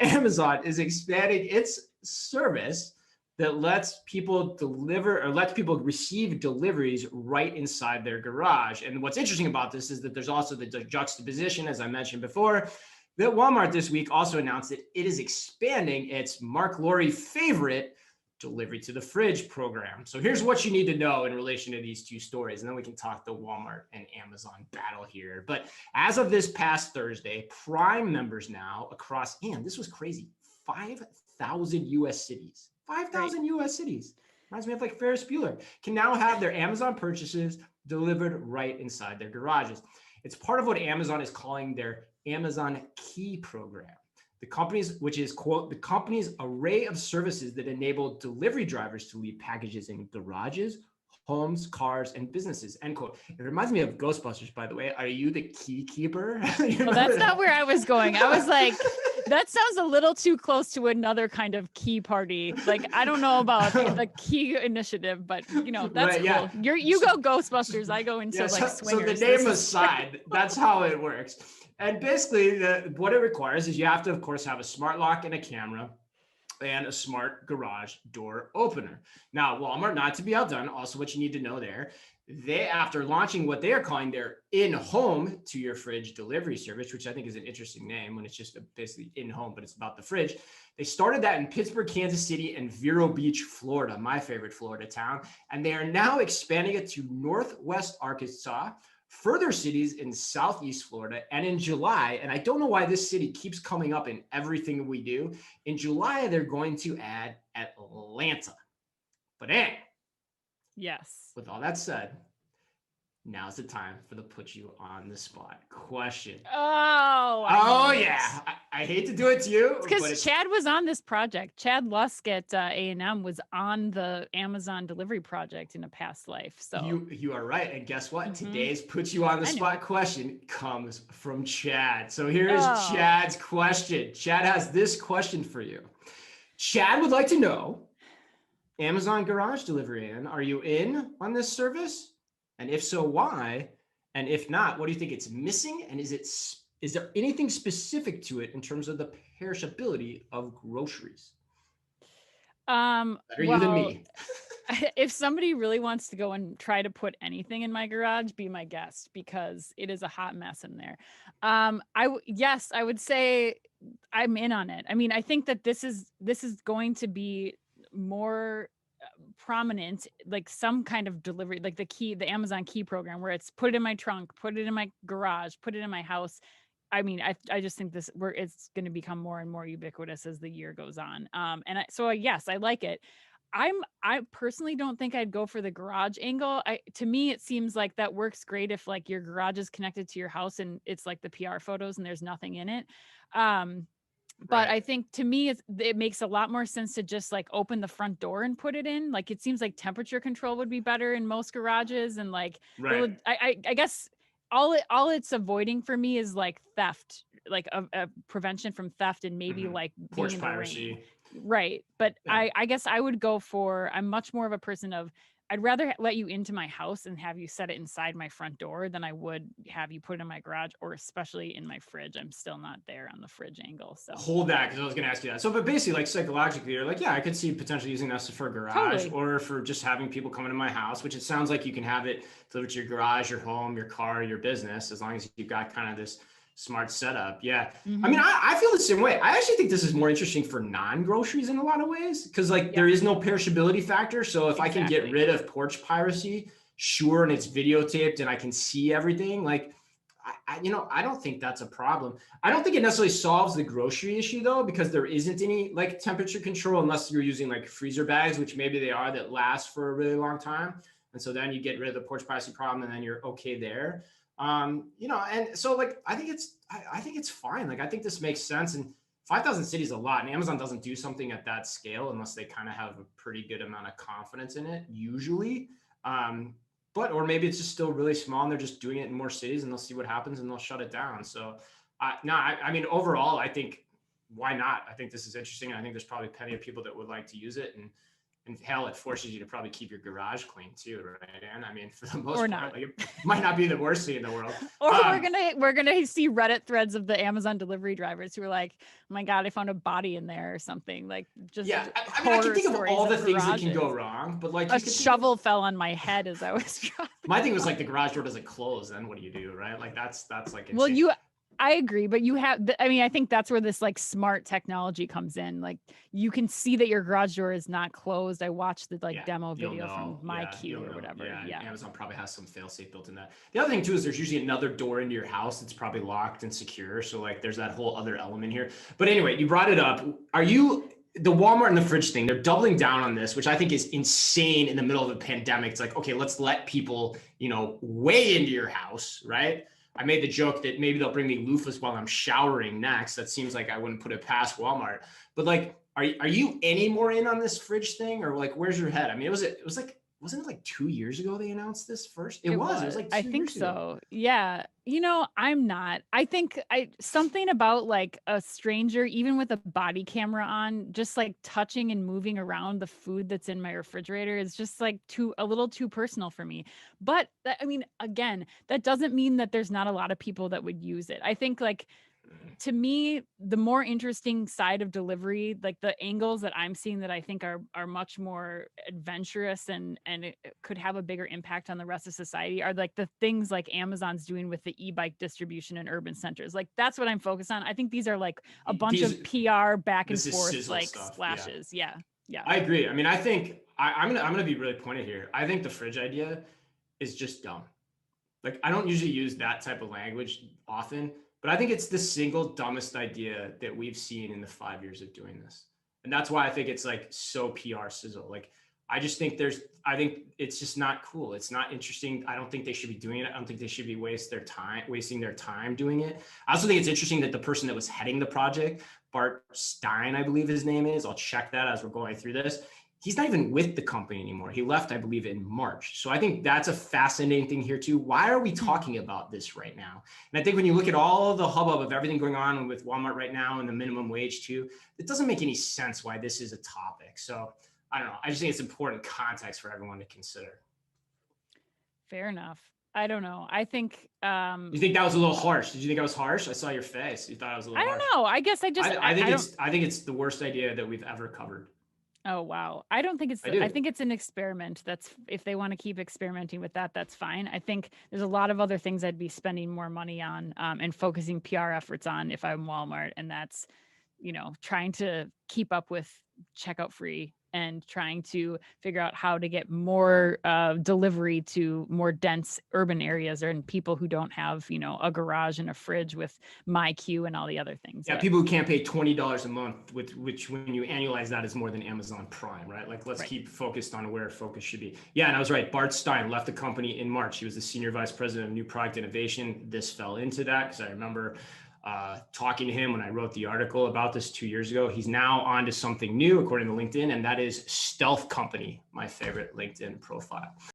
Amazon is expanding its service that lets people deliver or lets people receive deliveries right inside their garage. And what's interesting about this is that there's also the juxtaposition, as I mentioned before, that Walmart this week also announced that it is expanding its Mark Lowry favorite delivery to the fridge program. So here's what you need to know in relation to these two stories, and then we can talk the Walmart and Amazon battle here. But as of this past Thursday, Prime members now across, and this was crazy, 5,000 US cities, 5,000 US cities. Reminds me of like Ferris Bueller, can now have their Amazon purchases delivered right inside their garages. It's part of what Amazon is calling their Amazon Key program. The company's, which is, quote, the company's array of services that enable delivery drivers to leave packages in garages, homes, cars, and businesses, end quote. It reminds me of Ghostbusters, by the way. Are you the key keeper? Well, that's not where I was going. I was like, that sounds a little too close to another kind of key party. Like, I don't know about the key initiative, but you know, that's right, cool. Yeah. You go Ghostbusters, I go into like swingers. So the name aside, that's how it works. And basically, what it requires is you have to, of course, have a smart lock and a camera and a smart garage door opener. Now, Walmart, not to be outdone, also what you need to know there, they, after launching what they are calling their in-home to your fridge delivery service, which I think is an interesting name when it's just basically in-home, but it's about the fridge. They started that in Pittsburgh, Kansas City, and Vero Beach, Florida, my favorite Florida town. And they are now expanding it to Northwest Arkansas, further cities in Southeast Florida, and in July, and I don't know why this city keeps coming up in everything we do, in July, they're going to add Atlanta. But yes. With all that said, now's the time for the put you on the spot question. Oh yeah. I hate to do it to you. Because Chad was on this project. Chad Lusk at A&M was on the Amazon delivery project in a past life. So you are right. And guess what? Today's put you on the spot question comes from Chad. So here's Chad's question. Chad has this question for you. Chad would like to know, Amazon Garage Delivery, are you in on this service? And if so, why? And if not, what do you think it's missing? And is there anything specific to it in terms of the perishability of groceries? Better you than me. If somebody really wants to go and try to put anything in my garage, be my guest, because it is a hot mess in there. Yes, I would say I'm in on it. I mean, I think that this is going to be more prominent, like some kind of delivery, like the Amazon Key program, where it's put it in my trunk, put it in my garage, put it in my house. I mean, I just think it's going to become more and more ubiquitous as the year goes on. Yes, I like it. I personally don't think I'd go for the garage angle. To me, it seems like that works great if like your garage is connected to your house and it's like the PR photos and there's nothing in it. But I think to me, it makes a lot more sense to just like open the front door and put it in. Like, it seems like temperature control would be better in most garages. And like, I guess all it's avoiding for me is like theft, like a prevention from theft, and maybe like porch piracy. Right. But yeah. I guess I would go for, I'm much more of a person of, I'd rather let you into my house and have you set it inside my front door than I would have you put it in my garage, or especially in my fridge. I'm still not there on the fridge angle. So hold that, because I was going to ask you that. So, but basically, like psychologically, you're like, yeah, I could see potentially using this for a garage or for just having people come into my house, which it sounds like you can have it delivered to your garage, your home, your car, your business, as long as you've got kind of this smart setup. Yeah. I mean, I feel the same way. I actually think this is more interesting for non-groceries in a lot of ways, because like there is no perishability factor. So if I can get rid of porch piracy, sure, and it's videotaped and I can see everything, like I don't think that's a problem. I don't think it necessarily solves the grocery issue though, because there isn't any like temperature control unless you're using like freezer bags, which maybe they are, that last for a really long time. And so then you get rid of the porch piracy problem and then you're okay there. And so like, I think it's fine. Like, I think this makes sense. And 5,000 cities is a lot, and Amazon doesn't do something at that scale unless they kind of have a pretty good amount of confidence in it usually. Or maybe it's just still really small and they're just doing it in more cities and they'll see what happens and they'll shut it down. So I mean, overall, I think why not? I think this is interesting. I think there's probably plenty of people that would like to use it. And And hell, it forces you to probably keep your garage clean too, right? And I mean, for the most Or part, not. like, it might not be the worst thing in the world. Or we're gonna see Reddit threads of the Amazon delivery drivers who are like, "Oh my God, I found a body in there or something." Like, just yeah, I mean, I can horror think of stories all the of things that can go garages. wrong, but like A you could think of, shovel fell on my head as I was driving. my thing was like the garage door doesn't close. Then what do you do, right? Like that's like Well, insane. I agree, but you have, I mean, I think that's where this like smart technology comes in. Like you can see that your garage door is not closed. I watched the like Yeah, demo you'll video from know. Yeah, MyQ you'll or know. whatever. Yeah, and Yeah. Amazon probably has some fail-safe built in that. The other thing too is there's usually another door into your house that's probably locked and secure. So like there's that whole other element here. But anyway, you brought it up. Are you the Walmart and the fridge thing? They're doubling down on this, which I think is insane in the middle of a pandemic. It's like, okay, let's let people, way into your house, right? I made the joke that maybe they'll bring me loofahs while I'm showering next. That seems like I wouldn't put it past Walmart. But like, are you any more in on this fridge thing, or like, where's your head? I mean, it was like, wasn't it like 2 years ago they announced this first? It was like I 2 think years ago. so. Yeah. I'm not. I think something about like a stranger, even with a body camera on, just like touching and moving around the food that's in my refrigerator is just like a little too personal for me. But I mean, again, that doesn't mean that there's not a lot of people that would use it. I think like, to me, the more interesting side of delivery, like the angles that I'm seeing that I think are much more adventurous and it could have a bigger impact on the rest of society, are like the things like Amazon's doing with the e-bike distribution in urban centers. Like that's what I'm focused on. I think these are like a bunch of PR back and This is forth sizzle like stuff. splashes. Yeah. Yeah. I agree. I mean, I think I'm gonna be really pointed here. I think the fridge idea is just dumb. Like I don't usually use that type of language often, but I think it's the single dumbest idea that we've seen in the 5 years of doing this. And that's why I think it's like so PR sizzle. Like I just think I think it's just not cool. It's not interesting. I don't think they should be doing it. I don't think they should be wasting their time doing it. I also think it's interesting that the person that was heading the project, Bart Stein, I believe his name is, I'll check that as we're going through this. He's not even with the company anymore. He left, I believe, in March. So I think that's a fascinating thing here too. Why are we talking about this right now? And I think when you look at all the hubbub of everything going on with Walmart right now and the minimum wage too, it doesn't make any sense why this is a topic. So I don't know. I just think it's important context for everyone to consider. Fair enough. I don't know. I think you think that was a little harsh? Did you think I was harsh? I saw your face. You thought I was a little harsh. I don't know. I guess I think it's the worst idea that we've ever covered. Oh, wow. I don't think I think it's an experiment. That's, if they want to keep experimenting with that, that's fine. I think there's a lot of other things I'd be spending more money on and focusing PR efforts on if I'm Walmart. And that's, trying to keep up with checkout free and trying to figure out how to get more delivery to more dense urban areas and people who don't have, a garage and a fridge with MyQ and all the other things. Yeah, people who can't pay $20 a month, which when you annualize that is more than Amazon Prime, right? Like let's keep focused on where focus should be. Yeah, and I was right. Bart Stein left the company in March. He was the senior vice president of new product innovation. This fell into that because I remember talking to him when I wrote the article about this 2 years ago. He's now on to something new, according to LinkedIn, and that is Stealth Company, my favorite LinkedIn profile.